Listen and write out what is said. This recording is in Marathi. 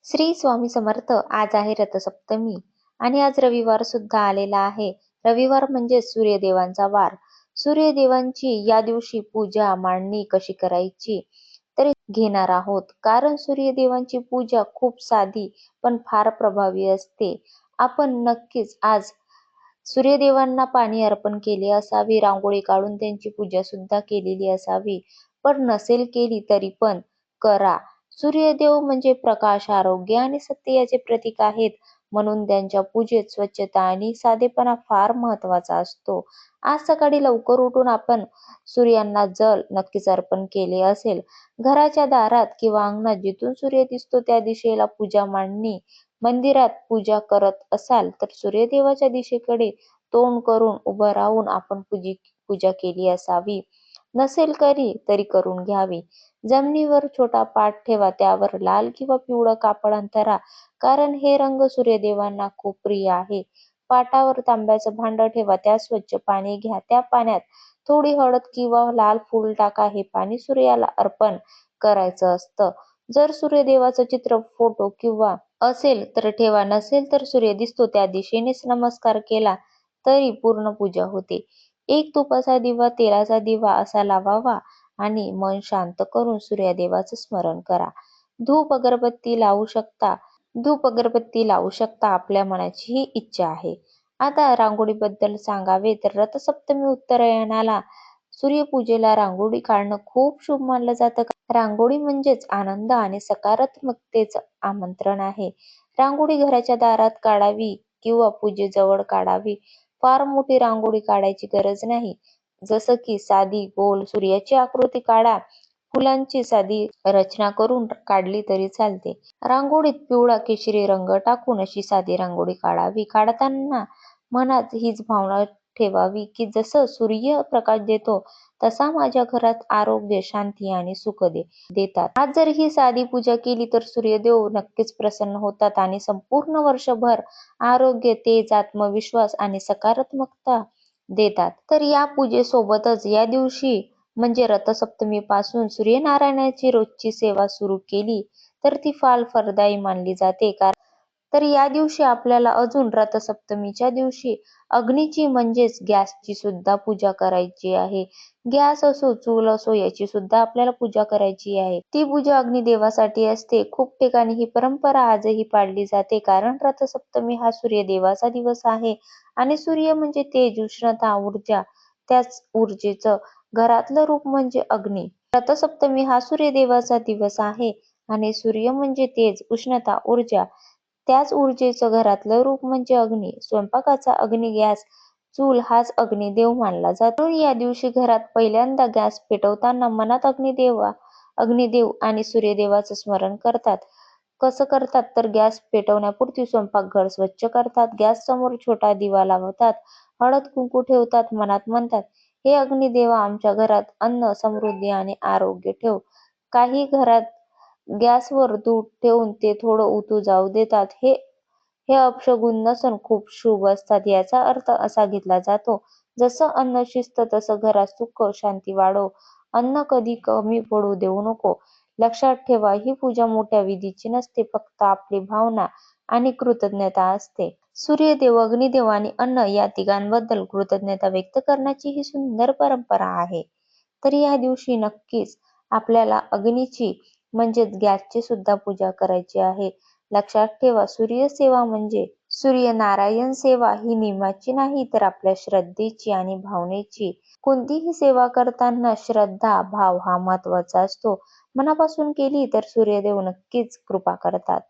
श्री स्वामी समर्थ. आज आहे रथसप्तमी आणि आज रविवार सुद्धा आलेला आहे. रविवार म्हणजे सूर्यदेवांचा वार. सूर्यदेवांची या दिवशी पूजा मांडणी कशी करायची तर घेणार आहोत. कारण सूर्यदेवांची पूजा खूप साधी पण फार प्रभावी असते. आपण नक्कीच आज सूर्यदेवांना पाणी अर्पण केले असावे, रांगोळी काढून त्यांची पूजा सुद्धा केलेली असावी. पण नसेल केली तरी पण करा. सूर्यदेव म्हणजे प्रकाश, आरोग्य आणि सत्य याचे प्रतीक आहेत. म्हणून त्यांच्या पूजेत स्वच्छता आणि साधेपणा फार महत्वाचा असतो. आज सकाळी लवकर उठून आपण सूर्यांना जल नक्कीच अर्पण केले असेल. घराच्या दारात किंवा अंगणात जिथून सूर्य दिसतो त्या दिशेला पूजा मांडणी. मंदिरात पूजा करत असाल तर सूर्यदेवाच्या दिशेकडे तोंड करून उभं राहून आपण पूजा केली असावी. नसेल तरी करून घ्यावी. जमिनीवर छोटा पाट ठेवा, त्यावर लाल किंवा पिवळं कापड अंथरा, कारण हे रंग सूर्यदेवांना खूप प्रिय आहे. पाटावर तांब्याचं भांड ठेवा, त्यात स्वच्छ पाणी घ्या. त्या पाण्यात थोडी हळद किंवा लाल फूल टाका. हे पाणी सूर्याला अर्पण करायचं असतं. जर सूर्यदेवाचं चित्र, फोटो किंवा असेल तर ठेवा, नसेल तर सूर्य दिसतो त्या दिशेनेच नमस्कार केला तरी पूर्ण पूजा होते. एक तुपाचा दिवा, तेलाचा दिवा असा लावावा आणि मन शांत करून सूर्यदेवाचं स्मरण करा. धूप अगरबत्ती लावू शकता, आपल्या मनाची ही इच्छा आहे. आता रांगोळीबद्दल सांगावे तर रथसप्तमी उत्तरायणाला सूर्यपूजेला रांगोळी काढणं खूप शुभ मानलं जातं. रांगोळी म्हणजेच आनंद आणि सकारात्मकतेचं आमंत्रण आहे. रांगोळी घराच्या दारात काढावी किंवा पूजेजवळ काढावी. फार मोठी रांगोळी काढायची गरज नाही. जसं की साधी गोल सूर्याची आकृती काढा. फुलांची साधी रचना करून काढली तरी चालते. रांगोळीत पिवळा केशरी रंग टाकून अशी साधी रांगोळी काढावी. काढताना मनात हीच भावना ठेवावी की जसं सूर्य प्रकाश देतो तसा माझ्या घरात आरोग्य, शांती आणि सुख देतात. आज जर ही साधी पूजा केली तर सूर्यदेव नक्कीच प्रसन्न होतात आणि संपूर्ण वर्षभर आरोग्य, तेज, आत्मविश्वास आणि सकारात्मकता देतात. तर या पूजेसोबतच या दिवशी म्हणजे रथसप्तमी पासून सूर्यनारायणाची रोजची सेवा सुरू केली तर ती फार फलदायी मानली जाते. तर या दिवशी आपल्याला अजून रथसप्तमीच्या दिवशी अग्नीची म्हणजेच गॅसची सुद्धा पूजा करायची आहे. गॅस असो, चूल असो याची सुद्धा आपल्याला पूजा करायची आहे. ती पूजा अग्निदेवासाठी असते. खूप ठिकाणी ही परंपरा आजही पाळली जाते, कारण रथसप्तमी हा सूर्यदेवाचा दिवस आहे आणि सूर्य म्हणजे तेज, उष्णता, ऊर्जा. त्याच ऊर्जेचं घरातलं रूप म्हणजे अग्नी. रथसप्तमी हा सूर्यदेवाचा दिवस आहे आणि सूर्य म्हणजे तेज, उष्णता, ऊर्जा. त्याच ऊर्जेचं घरातलं रूप म्हणजे अग्नी. स्वयंपाकाचा अग्नी, गॅस, चूल हाच अग्निदेव मानला जातो. म्हणून या दिवशी घरात पहिल्यांदा गॅस पेटवताना मनात अग्निदेव आणि सूर्यदेवाचं स्मरण करतात. कसं करतात तर गॅस पेटवण्यापूर्वी स्वयंपाकघर स्वच्छ करतात. गॅस समोर छोटा दिवा लावतात. हळद कुंकू ठेवतात. मनात म्हणतात, हे अग्निदेवा आमच्या घरात अन्न, समृद्धी आणि आरोग्य ठेव. काही घरात गॅसवर दूध ठेवून ते थोडं उतू जाऊ देतात. हे अपशकुन नसून खूप शुभ असतात. याचा अर्थ असा घेतला जातो, जसं अन्न शिस्त तसं घरात सुख शांती वाढव. अन्न कधी कमी पडू देऊ नको. लक्षात ठेवा, ही पूजा मोठ्या विधीची नसते, फक्त आपली भावना आणि कृतज्ञता असते. सूर्यदेव, अग्निदेव आणि अन्न या तिघांबद्दल कृतज्ञता व्यक्त करण्याची ही सुंदर परंपरा आहे. तर या दिवशी नक्कीच आपल्याला अग्नीची म्हणजेच गॅसची सुद्धा पूजा करायची आहे. लक्षात ठेवा, सूर्यसेवा म्हणजे सूर्यनारायण सेवा ही नियमाची नाही तर आपल्या श्रद्धेची आणि भावनेची. कोणतीही सेवा करताना श्रद्धा, भाव हा महत्वाचा असतो. मनापासून केली तर सूर्यदेव नक्कीच कृपा करतात.